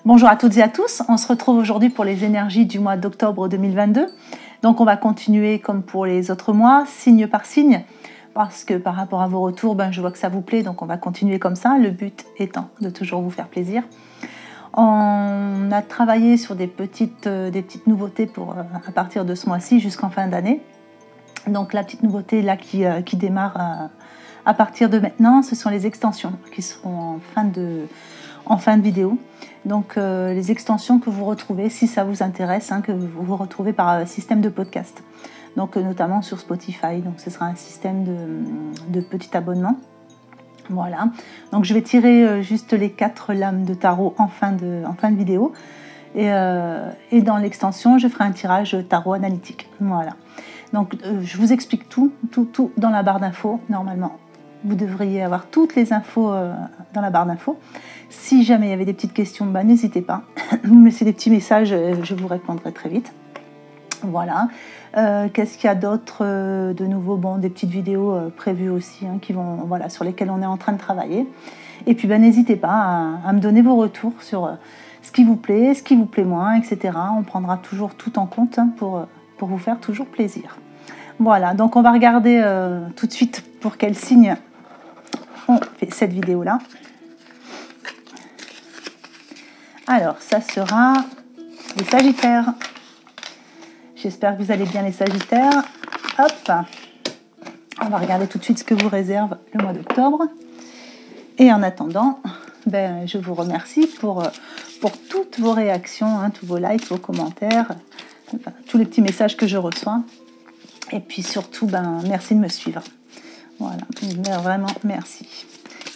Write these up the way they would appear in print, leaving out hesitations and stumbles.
Bonjour à toutes et à tous, on se retrouve aujourd'hui pour les énergies du mois d'octobre 2022. Donc on va continuer comme pour les autres mois, signe par signe, parce que par rapport à vos retours, je vois que ça vous plaît, donc on va continuer comme ça, le but étant de toujours vous faire plaisir. On a travaillé sur des petites nouveautés pour, à partir de ce mois-ci jusqu'en fin d'année. Donc la petite nouveauté là qui démarre à partir de maintenant, ce sont les extensions qui seront en fin de vidéo. Donc les extensions que vous retrouvez, si ça vous intéresse, que vous retrouvez par système de podcast. Donc notamment sur Spotify. Donc ce sera un système de petit abonnement. Voilà. Donc je vais tirer juste les 4 lames de tarot en fin de vidéo. Et dans l'extension, je ferai un tirage tarot analytique. Voilà. Donc je vous explique tout dans la barre d'infos. Normalement, vous devriez avoir toutes les infos dans la barre d'infos. Si jamais il y avait des petites questions, n'hésitez pas. Vous me laissez des petits messages, je vous répondrai très vite. Voilà. Qu'est-ce qu'il y a d'autre de nouveau? Des petites vidéos prévues aussi sur lesquelles on est en train de travailler. Et puis n'hésitez pas à me donner vos retours sur ce qui vous plaît moins, etc. On prendra toujours tout en compte pour vous faire toujours plaisir. Voilà, donc on va regarder tout de suite pour quel signe on fait cette vidéo-là. Alors, ça sera les Sagittaires. J'espère que vous allez bien les Sagittaires. Hop, on va regarder tout de suite ce que vous réserve le mois d'octobre. Et en attendant, je vous remercie pour toutes vos réactions, tous vos likes, vos commentaires, tous les petits messages que je reçois. Et puis surtout, merci de me suivre. Voilà, vraiment merci.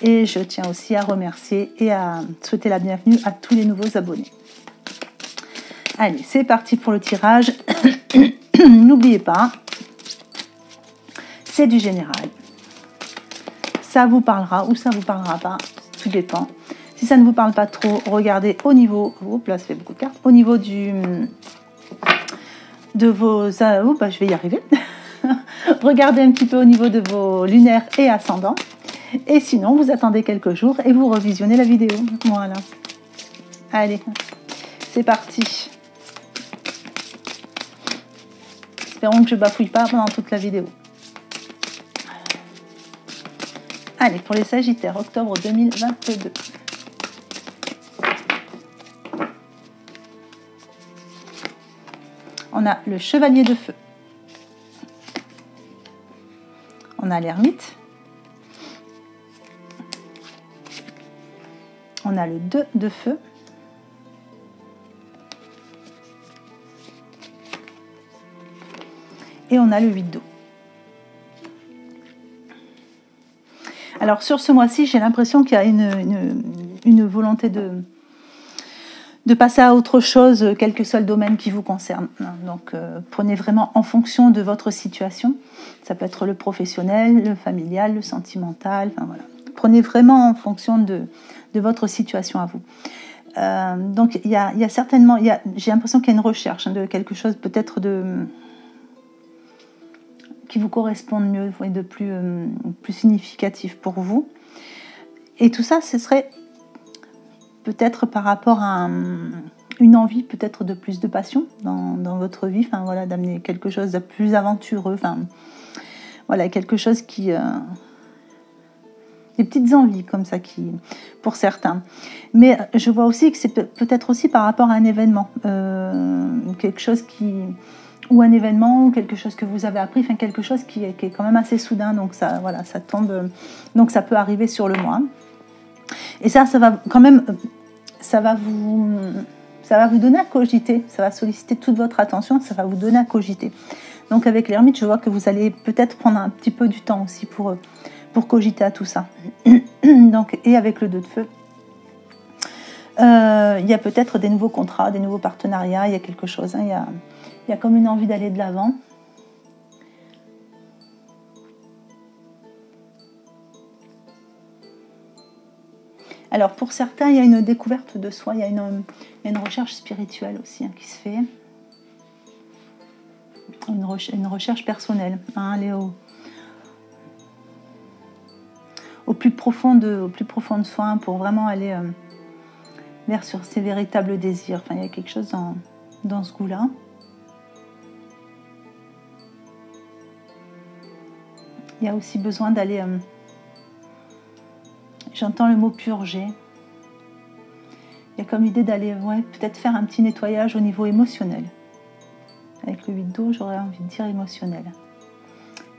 Et je tiens aussi à remercier et à souhaiter la bienvenue à tous les nouveaux abonnés. Allez, c'est parti pour le tirage. N'oubliez pas, c'est du général. Ça vous parlera ou ça vous parlera pas, tout dépend. Si ça ne vous parle pas trop, regardez au niveau, là ça fait beaucoup de cartes, au niveau de vos, je vais y arriver. Regardez un petit peu au niveau de vos lunaires et ascendants. Et sinon, vous attendez quelques jours et vous revisionnez la vidéo. Voilà. Allez, c'est parti. Espérons que je ne bafouille pas pendant toute la vidéo. Allez, pour les Sagittaires, octobre 2022. On a le Chevalier de Feu. On a l'Ermite. On a le 2 de Feu. Et on a le 8 d'eau. Alors sur ce mois-ci, j'ai l'impression qu'il y a une volonté de passer à autre chose, quel que soit le domaine qui vous concerne. Donc prenez vraiment en fonction de votre situation. Ça peut être le professionnel, le familial, le sentimental, voilà. Prenez vraiment en fonction de votre situation à vous. Donc il y a certainement, j'ai l'impression qu'il y a une recherche de quelque chose peut-être qui vous corresponde mieux et de plus significatif pour vous. Et tout ça, ce serait peut-être par rapport à une envie peut-être de plus de passion dans votre vie, d'amener quelque chose de plus aventureux, quelque chose qui... des petites envies comme ça pour certains. Mais je vois aussi que c'est peut-être aussi par rapport à un événement, quelque chose ou un événement, ou quelque chose que vous avez appris, quelque chose qui est quand même assez soudain, donc ça tombe, donc ça peut arriver sur le mois. Et ça va quand même, ça va vous donner à cogiter, ça va solliciter toute votre attention, ça va vous donner à cogiter. Donc avec l'Ermite, je vois que vous allez peut-être prendre un petit peu du temps aussi pour cogiter à tout ça. Donc, et avec le 2 de Feu, il y a peut-être des nouveaux contrats, des nouveaux partenariats, il y a quelque chose, il y a comme une envie d'aller de l'avant. Alors pour certains, il y a une découverte de soi, il y a une recherche spirituelle aussi qui se fait. Une recherche personnelle, aller au plus profond de soi pour vraiment aller vers sur ses véritables désirs. Enfin, il y a quelque chose dans ce goût-là. Il y a aussi besoin d'aller... j'entends le mot purger. Il y a comme l'idée d'aller peut-être faire un petit nettoyage au niveau émotionnel. Avec le 8 d'eau, j'aurais envie de dire émotionnel.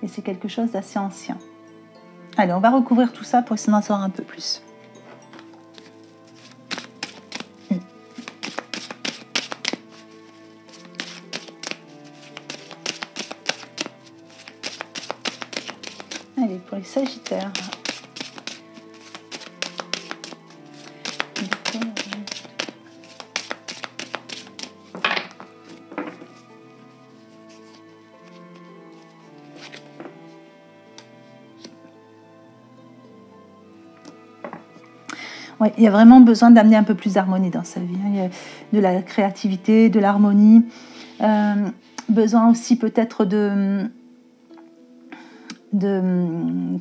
Et c'est quelque chose d'assez ancien. Allez, on va recouvrir tout ça pour essayer d'en savoir un peu plus. Allez, pour les Sagittaires. Ouais, il y a vraiment besoin d'amener un peu plus d'harmonie dans sa vie. Il y a de la créativité, de l'harmonie. Besoin aussi peut-être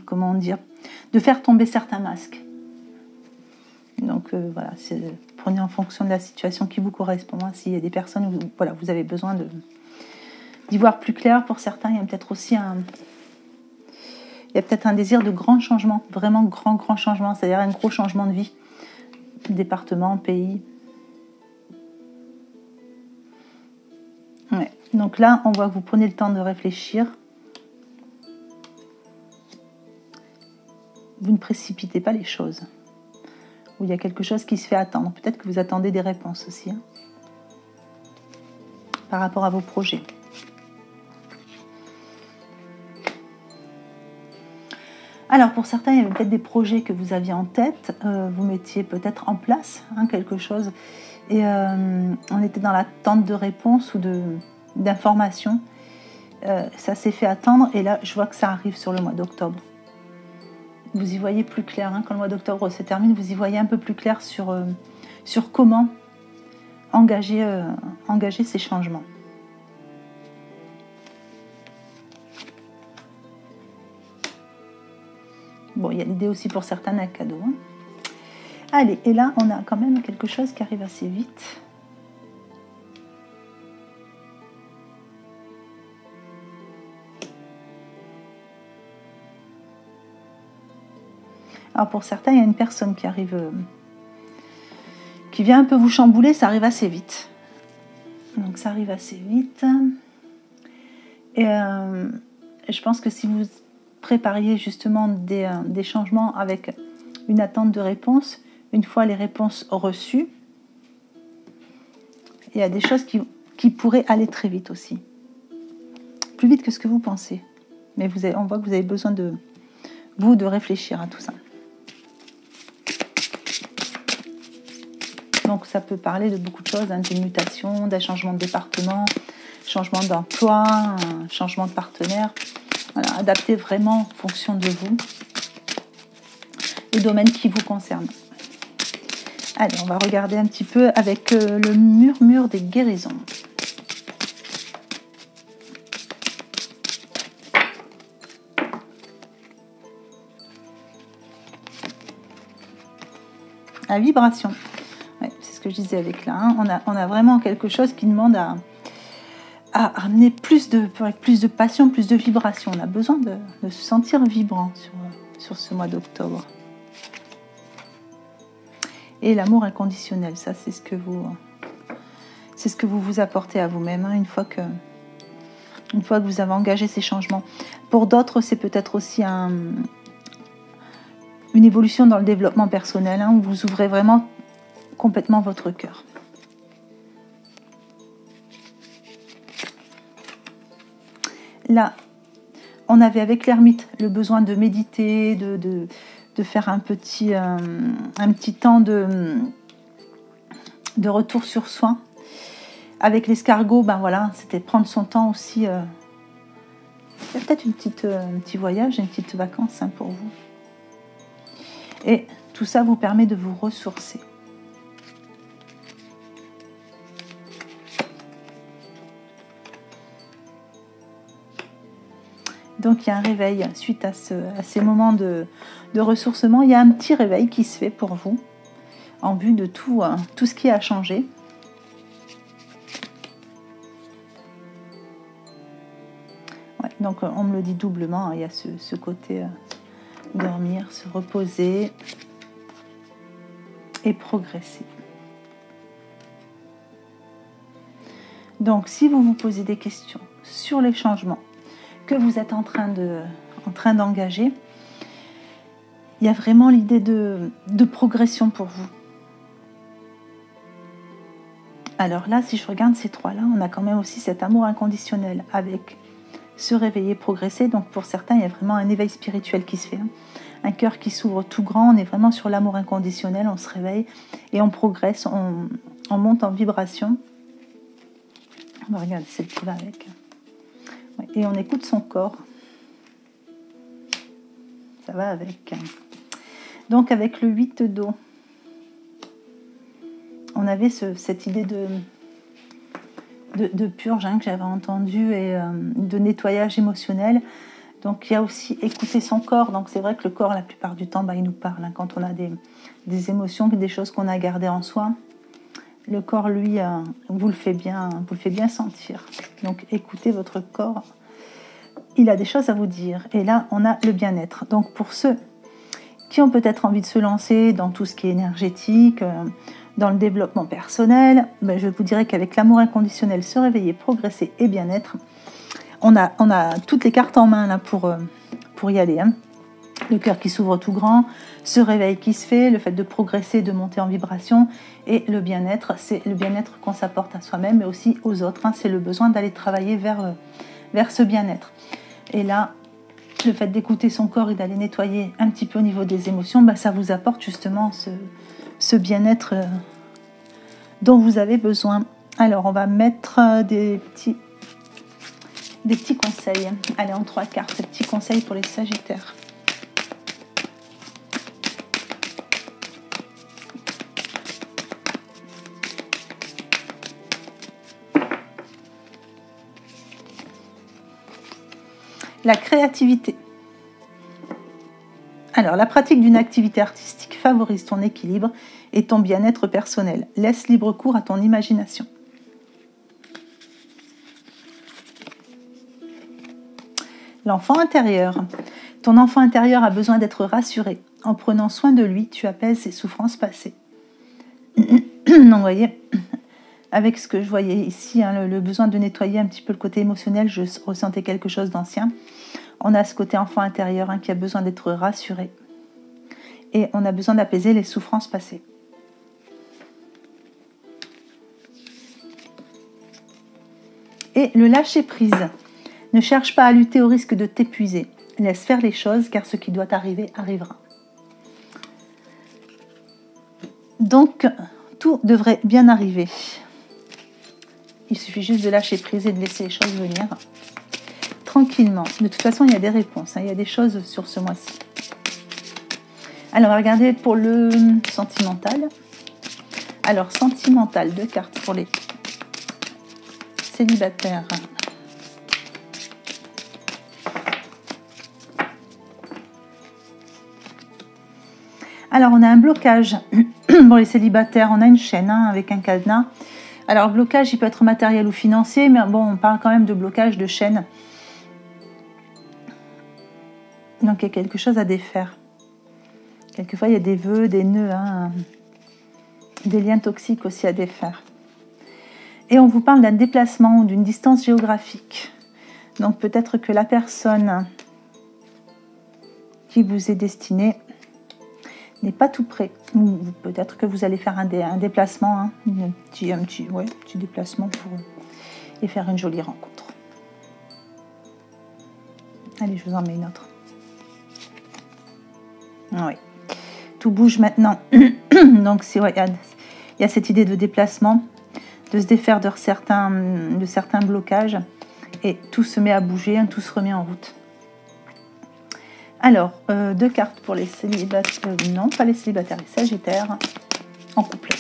comment dire, de faire tomber certains masques. Donc voilà, prenez en fonction de la situation qui vous correspond. S'il y a des personnes où voilà, vous avez besoin d'y voir plus clair, pour certains, il y a peut-être aussi un désir de grand changement, vraiment grand changement, c'est-à-dire un gros changement de vie, département, pays. Ouais. Donc là, on voit que vous prenez le temps de réfléchir. Vous ne précipitez pas les choses. Ou il y a quelque chose qui se fait attendre. Peut-être que vous attendez des réponses aussi, par rapport à vos projets. Alors pour certains, il y avait peut-être des projets que vous aviez en tête, vous mettiez peut-être en place quelque chose, et on était dans l'attente de réponses ou d'informations. Ça s'est fait attendre, et là je vois que ça arrive sur le mois d'octobre. Vous y voyez plus clair, quand le mois d'octobre se termine, vous y voyez un peu plus clair sur comment engager ces changements. Bon, il y a l'idée aussi pour certains d'un cadeau. Allez, et là, on a quand même quelque chose qui arrive assez vite. Alors pour certains, il y a une personne qui arrive, qui vient un peu vous chambouler, ça arrive assez vite. Donc ça arrive assez vite. Et je pense que si vous prépariez justement des changements avec une attente de réponse, une fois les réponses reçues, il y a des choses qui pourraient aller très vite aussi. Plus vite que ce que vous pensez. Mais on voit que vous avez besoin de réfléchir à tout ça. Donc ça peut parler de beaucoup de choses, d'une mutation, d'un changement de département, changement d'emploi, un changement de partenaire. Voilà, adaptez vraiment en fonction de vous, les domaines qui vous concernent. Allez, on va regarder un petit peu avec le murmure des guérisons. La vibration. Ouais, c'est ce que je disais avec là. On a vraiment quelque chose qui demande à amener avec plus de passion, plus de vibration. On a besoin de se sentir vibrant sur ce mois d'octobre. Et l'amour inconditionnel, ça c'est ce que vous apportez à vous-même, une fois que vous avez engagé ces changements. Pour d'autres, c'est peut-être aussi une évolution dans le développement personnel, où vous ouvrez vraiment complètement votre cœur. Là, on avait avec l'ermite le besoin de méditer, de faire un petit temps de retour sur soi. Avec l'escargot, voilà, c'était prendre son temps aussi. Il y a peut-être un petit voyage, une petite vacance pour vous. Et tout ça vous permet de vous ressourcer. Donc il y a un réveil suite à ces moments de ressourcement. Il y a un petit réveil qui se fait pour vous en vue de tout ce qui a changé. Ouais, donc on me le dit doublement, il y a ce côté dormir, se reposer et progresser. Donc si vous vous posez des questions sur les changements que vous êtes en train d'engager, il y a vraiment l'idée de progression pour vous. Alors là, si je regarde ces trois-là, on a quand même aussi cet amour inconditionnel avec se réveiller, progresser. Donc pour certains, il y a vraiment un éveil spirituel qui se fait. Un cœur qui s'ouvre tout grand, on est vraiment sur l'amour inconditionnel, on se réveille et on progresse, on monte en vibration. On va regarder celle qui va avec. Ouais, et on écoute son corps. Ça va avec. Donc avec le 8 d'eau, on avait cette idée de purge que j'avais entendue et de nettoyage émotionnel. Donc il y a aussi écouter son corps. Donc c'est vrai que le corps, la plupart du temps, il nous parle. Quand on a des émotions, des choses qu'on a gardées en soi, le corps, lui, vous le fait bien sentir. Donc écoutez votre corps. Il a des choses à vous dire. Et là, on a le bien-être. Donc pour ceux qui ont peut-être envie de se lancer dans tout ce qui est énergétique, dans le développement personnel, je vous dirais qu'avec l'amour inconditionnel, se réveiller, progresser et bien-être, on a toutes les cartes en main là, pour y aller. Le cœur qui s'ouvre tout grand, ce réveil qui se fait, le fait de progresser, de monter en vibration, et le bien-être, c'est le bien-être qu'on s'apporte à soi-même mais aussi aux autres. C'est le besoin d'aller travailler vers ce bien-être. Et là, le fait d'écouter son corps et d'aller nettoyer un petit peu au niveau des émotions, ça vous apporte justement ce bien-être dont vous avez besoin. Alors, on va mettre des petits conseils. Allez, en 3 cartes, des petits conseils pour les Sagittaires. La créativité. Alors, la pratique d'une activité artistique favorise ton équilibre et ton bien-être personnel. Laisse libre cours à ton imagination. L'enfant intérieur. Ton enfant intérieur a besoin d'être rassuré. En prenant soin de lui, tu apaises ses souffrances passées. Donc, vous voyez, avec ce que je voyais ici, le besoin de nettoyer un petit peu le côté émotionnel, je ressentais quelque chose d'ancien. On a ce côté enfant intérieur qui a besoin d'être rassuré. Et on a besoin d'apaiser les souffrances passées. Et le lâcher-prise. Ne cherche pas à lutter au risque de t'épuiser. Laisse faire les choses, car ce qui doit arriver, arrivera. Donc, tout devrait bien arriver. Il suffit juste de lâcher prise et de laisser les choses venir tranquillement. De toute façon, il y a des réponses. Il y a des choses sur ce mois-ci. Alors, on va regarder pour le sentimental. Alors, sentimental, 2 cartes pour les célibataires. Alors, on a un blocage pour les célibataires. On a une chaîne avec un cadenas. Alors, le blocage, il peut être matériel ou financier, mais bon, on parle quand même de blocage de chaîne. Donc, il y a quelque chose à défaire. Quelquefois, il y a des vœux, des nœuds, des liens toxiques aussi à défaire. Et on vous parle d'un déplacement ou d'une distance géographique. Donc, peut-être que la personne qui vous est destinée n'est pas tout près. Ou peut-être que vous allez faire un déplacement, un petit déplacement pour et faire une jolie rencontre. Allez, je vous en mets une autre. Oui. Tout bouge maintenant. Donc, il y a cette idée de déplacement, de se défaire de certains blocages, et tout se met à bouger, tout se remet en route. Alors, 2 cartes pour les célibataires, non, pas les célibataires, les sagittaires, en couple.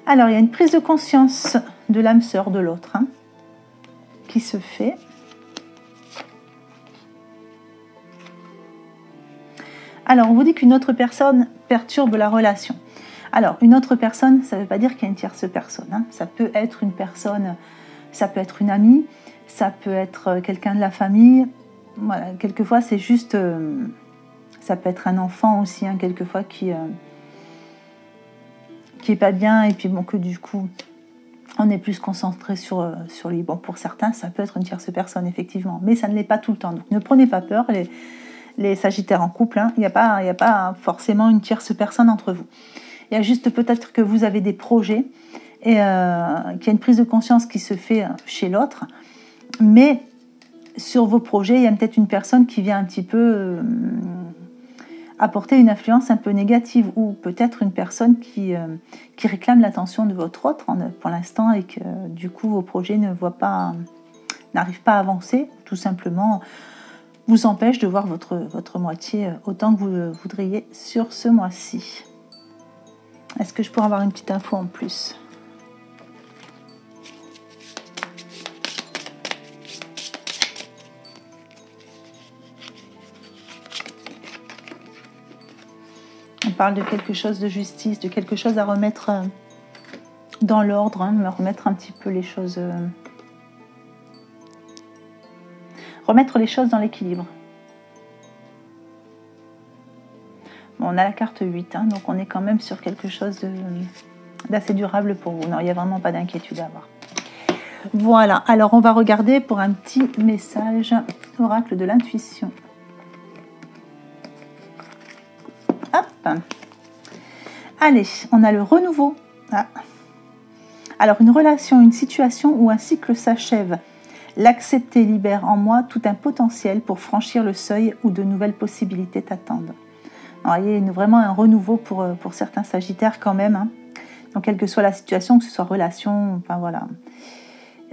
Alors, il y a une prise de conscience de l'âme sœur de l'autre qui se fait. Alors, on vous dit qu'une autre personne perturbe la relation. Alors, une autre personne, ça ne veut pas dire qu'il y a une tierce personne. Hein. Ça peut être une personne, ça peut être une amie, ça peut être quelqu'un de la famille. Voilà, quelquefois, c'est juste... ça peut être un enfant aussi, hein, quelquefois, qui est pas bien, et puis bon, que du coup, on est plus concentré sur lui. Bon, pour certains, ça peut être une tierce personne, effectivement, mais ça ne l'est pas tout le temps. Donc, ne prenez pas peur, les Sagittaires en couple, hein, il n'y a pas forcément une tierce personne entre vous. Il y a juste peut-être que vous avez des projets et qu'il y a une prise de conscience qui se fait chez l'autre, mais sur vos projets, il y a peut-être une personne qui vient un petit peu apporter une influence un peu négative, ou peut-être une personne qui réclame l'attention de votre autre pour l'instant, et que du coup vos projets n'arrivent pas à avancer, tout simplement vous empêche de voir votre moitié autant que vous le voudriez sur ce mois-ci. Est-ce que je pourrais avoir une petite info en plus ? On parle de quelque chose de justice, de quelque chose à remettre dans l'ordre, hein, remettre un petit peu les choses... remettre les choses dans l'équilibre. Bon, on a la carte 8, hein, donc on est quand même sur quelque chose d'assez durable pour vous. Non, il n'y a vraiment pas d'inquiétude à avoir. Voilà, alors on va regarder pour un petit message oracle de l'intuition. Hop. Allez, on a le renouveau. Ah. Alors, une relation, une situation ou un cycle s'achève. L'accepter libère en moi tout un potentiel pour franchir le seuil où de nouvelles possibilités t'attendent. Alors, il y a vraiment un renouveau pour certains Sagittaires quand même. Hein. Donc, quelle que soit la situation, que ce soit relation, enfin voilà.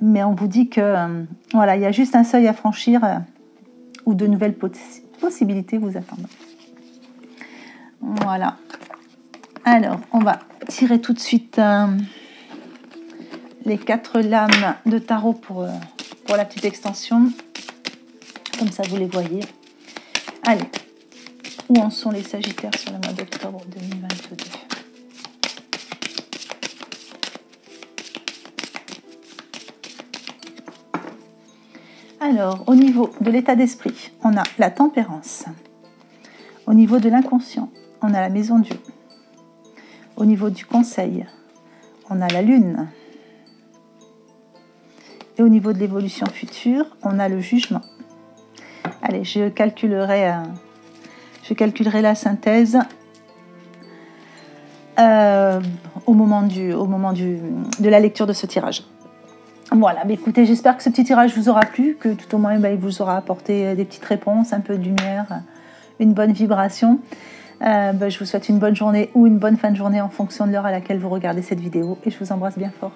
Mais on vous dit que voilà, il y a juste un seuil à franchir où de nouvelles possibilités vous attendent. Voilà. Alors, on va tirer tout de suite les 4 lames de tarot pour la petite extension. Comme ça, vous les voyez. Allez, où en sont les Sagittaires sur le mois d'octobre 2022 ? Alors, au niveau de l'état d'esprit, on a la tempérance. Au niveau de l'inconscient, on a la maison Dieu. Au niveau du conseil, on a la lune. Et au niveau de l'évolution future, on a le jugement. Allez, je calculerai la synthèse au moment de la lecture de ce tirage. Voilà, mais écoutez, j'espère que ce petit tirage vous aura plu, que tout au moins il vous aura apporté des petites réponses, un peu de lumière, une bonne vibration. Je vous souhaite une bonne journée ou une bonne fin de journée en fonction de l'heure à laquelle vous regardez cette vidéo, et je vous embrasse bien fort.